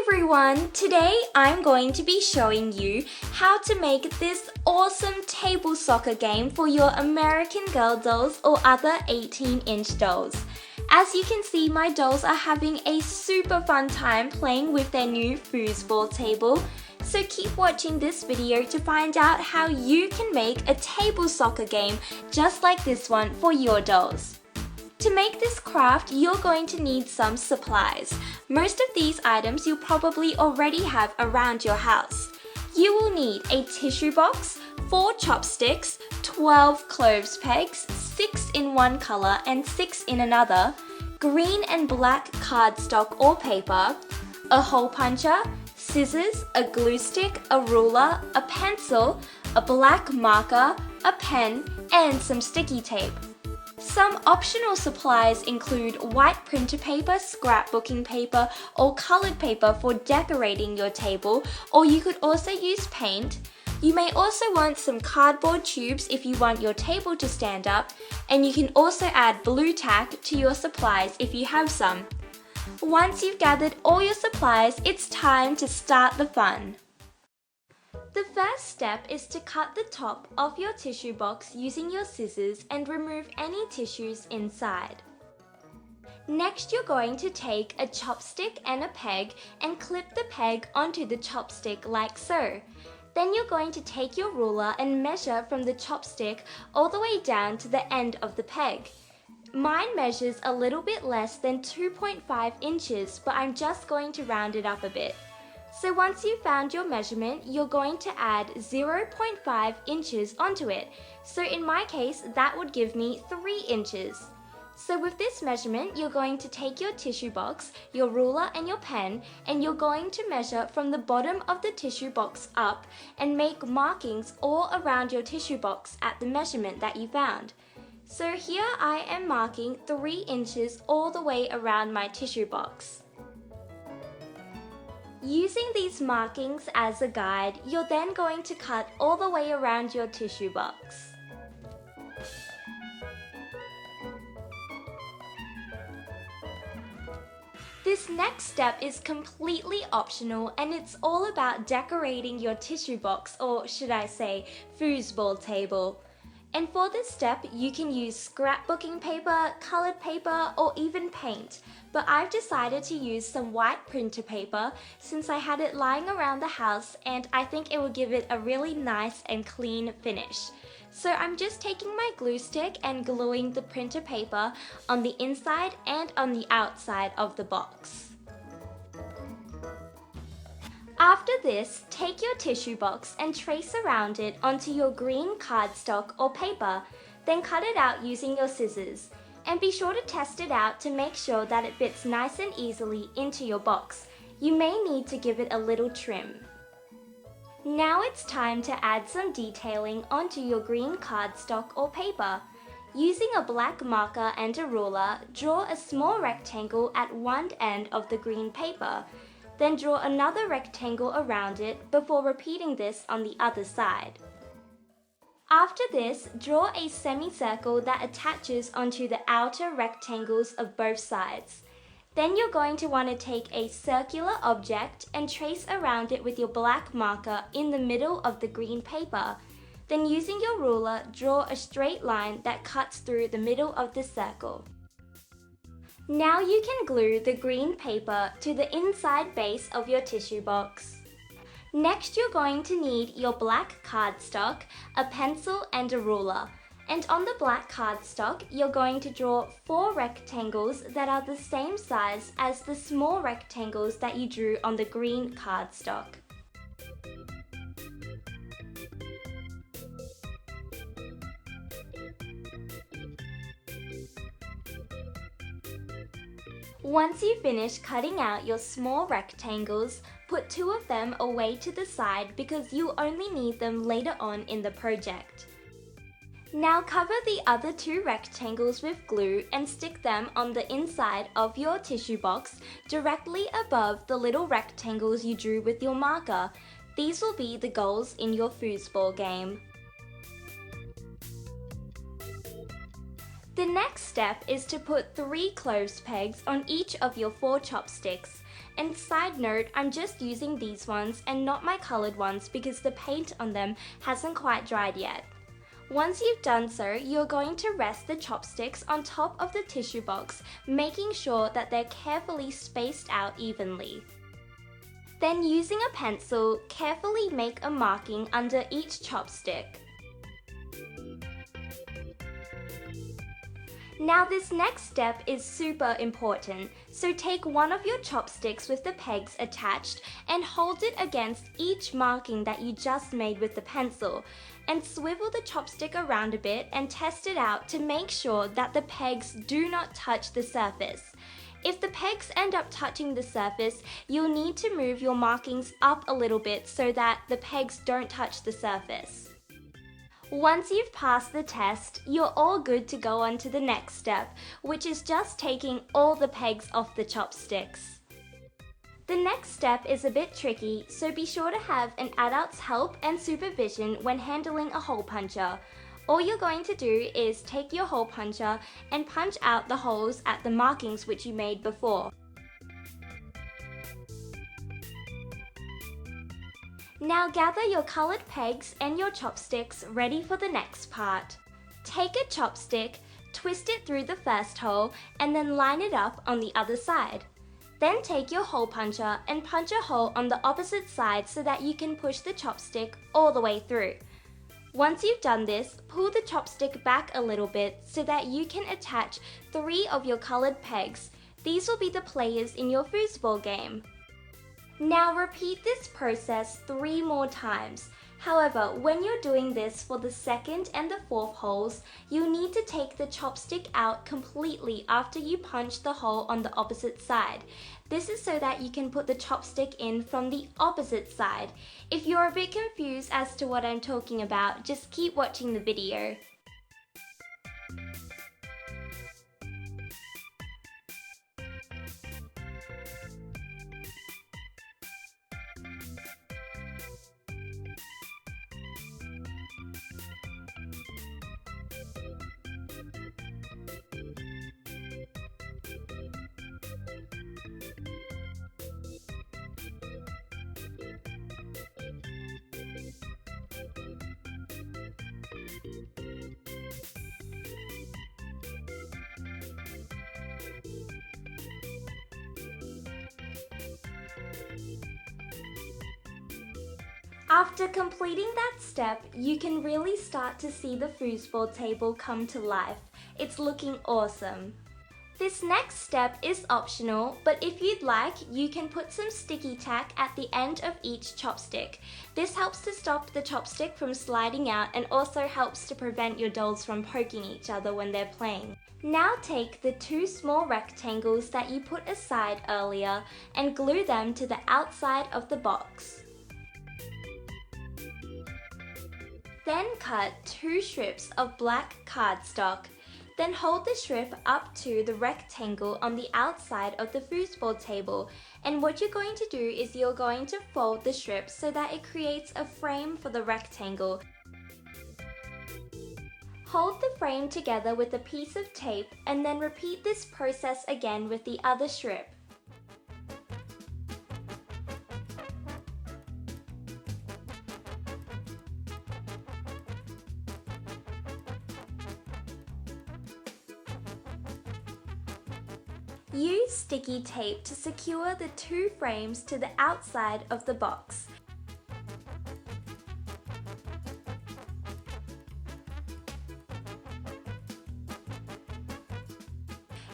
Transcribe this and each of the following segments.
everyone! Today I'm going to be showing you how to make this awesome table soccer game for your American Girl dolls or other 18-inch dolls. As you can see, my dolls are having a super fun time playing with their new foosball table. So keep watching this video to find out how you can make a table soccer game just like this one for your dolls. To make this craft, you're going to need some supplies. Most of these items you'll probably already have around your house. You will need a tissue box, 4 chopsticks, 12 cloves pegs, 6 in one color and 6 in another, green and black cardstock or paper, a hole puncher, scissors, a glue stick, a ruler, a pencil, a black marker, a pen, and some sticky tape. Some optional supplies include white printer paper, scrapbooking paper, or colored paper for decorating your table, or you could also use paint. You may also want some cardboard tubes if you want your table to stand up, and you can also add blue tack to your supplies if you have some. Once you've gathered all your supplies, it's time to start the fun. The first step is to cut the top of your tissue box using your scissors and remove any tissues inside. Next, you're going to take a chopstick and a peg and clip the peg onto the chopstick like so. Then you're going to take your ruler and measure from the chopstick all the way down to the end of the peg. Mine measures a little bit less than 2.5 inches, but I'm just going to round it up a bit. So once you've found your measurement, you're going to add 0.5 inches onto it. So in my case, that would give me 3 inches. So with this measurement, you're going to take your tissue box, your ruler and your pen, and you're going to measure from the bottom of the tissue box up and make markings all around your tissue box at the measurement that you found. So here I am marking 3 inches all the way around my tissue box. Using these markings as a guide, you're then going to cut all the way around your tissue box. This next step is completely optional and it's all about decorating your tissue box, or should I say, foosball table. And for this step, you can use scrapbooking paper, colored paper, or even paint. But I've decided to use some white printer paper since I had it lying around the house and I think it will give it a really nice and clean finish. So I'm just taking my glue stick and gluing the printer paper on the inside and on the outside of the box. After this, take your tissue box and trace around it onto your green cardstock or paper, then cut it out using your scissors. And be sure to test it out to make sure that it fits nice and easily into your box. You may need to give it a little trim. Now it's time to add some detailing onto your green cardstock or paper. Using a black marker and a ruler, draw a small rectangle at one end of the green paper. Then draw another rectangle around it before repeating this on the other side. After this, draw a semicircle that attaches onto the outer rectangles of both sides. Then you're going to want to take a circular object and trace around it with your black marker in the middle of the green paper. Then using your ruler, draw a straight line that cuts through the middle of the circle. Now you can glue the green paper to the inside base of your tissue box. Next, you're going to need your black cardstock, a pencil and a ruler. And on the black cardstock, you're going to draw 4 rectangles that are the same size as the small rectangles that you drew on the green cardstock. Once you finish cutting out your small rectangles, put 2 of them away to the side because you only need them later on in the project. Now cover the other 2 rectangles with glue and stick them on the inside of your tissue box directly above the little rectangles you drew with your marker. These will be the goals in your foosball game. The next step is to put 3 cloves pegs on each of your 4 chopsticks And side note, I'm just using these ones and not my colored ones because the paint on them hasn't quite dried yet. Once you've done so, you're going to rest the chopsticks on top of the tissue box, making sure that they're carefully spaced out evenly. Then using a pencil, carefully make a marking under each chopstick. Now this next step is super important, so take one of your chopsticks with the pegs attached and hold it against each marking that you just made with the pencil, and swivel the chopstick around a bit and test it out to make sure that the pegs do not touch the surface. If the pegs end up touching the surface, you'll need to move your markings up a little bit so that the pegs don't touch the surface. Once you've passed the test, you're all good to go on to the next step, which is just taking all the pegs off the chopsticks. The next step is a bit tricky, so be sure to have an adult's help and supervision when handling a hole puncher. All you're going to do is take your hole puncher and punch out the holes at the markings which you made before. Now gather your colored pegs and your chopsticks ready for the next part. Take a chopstick, twist it through the first hole, and then line it up on the other side. Then take your hole puncher and punch a hole on the opposite side so that you can push the chopstick all the way through. Once you've done this, pull the chopstick back a little bit so that you can attach 3 of your colored pegs. These will be the players in your foosball game. Now repeat this process 3 more times. However, when you're doing this for the 2nd and the 4th holes, you need to take the chopstick out completely after you punch the hole on the opposite side. This is so that you can put the chopstick in from the opposite side. If you're a bit confused as to what I'm talking about, just keep watching the video. After completing that step, you can really start to see the foosball table come to life. It's looking awesome. This next step is optional, but if you'd like, you can put some sticky tack at the end of each chopstick. This helps to stop the chopstick from sliding out and also helps to prevent your dolls from poking each other when they're playing. Now take the 2 small rectangles that you put aside earlier and glue them to the outside of the box. Then cut 2 strips of black cardstock. Then hold the strip up to the rectangle on the outside of the foosball table, and what you're going to do is you're going to fold the strip so that it creates a frame for the rectangle. Hold the frame together with a piece of tape and then repeat this process again with the other strip. Use sticky tape to secure the 2 frames to the outside of the box.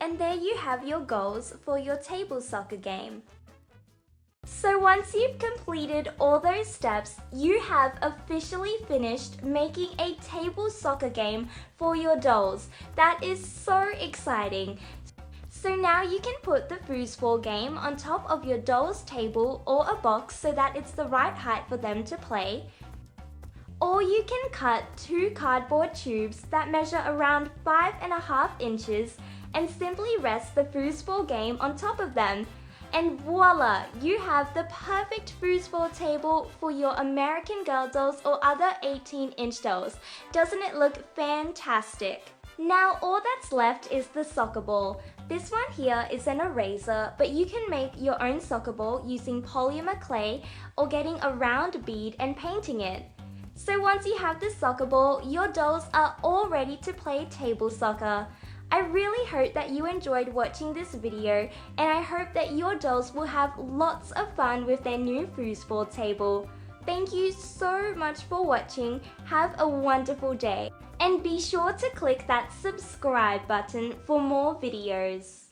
And there you have your goals for your table soccer game. So once you've completed all those steps, you have officially finished making a table soccer game for your dolls. That is so exciting. So now you can put the foosball game on top of your doll's table or a box so that it's the right height for them to play. Or you can cut 2 cardboard tubes that measure around 5.5 inches and simply rest the foosball game on top of them. And voila! You have the perfect foosball table for your American Girl dolls or other 18-inch dolls. Doesn't it look fantastic? Now all that's left is the soccer ball. This one here is an eraser, but you can make your own soccer ball using polymer clay or getting a round bead and painting it. So once you have the soccer ball, your dolls are all ready to play table soccer. I really hope that you enjoyed watching this video, and I hope that your dolls will have lots of fun with their new foosball table. Thank you so much for watching. Have a wonderful day. And be sure to click that subscribe button for more videos.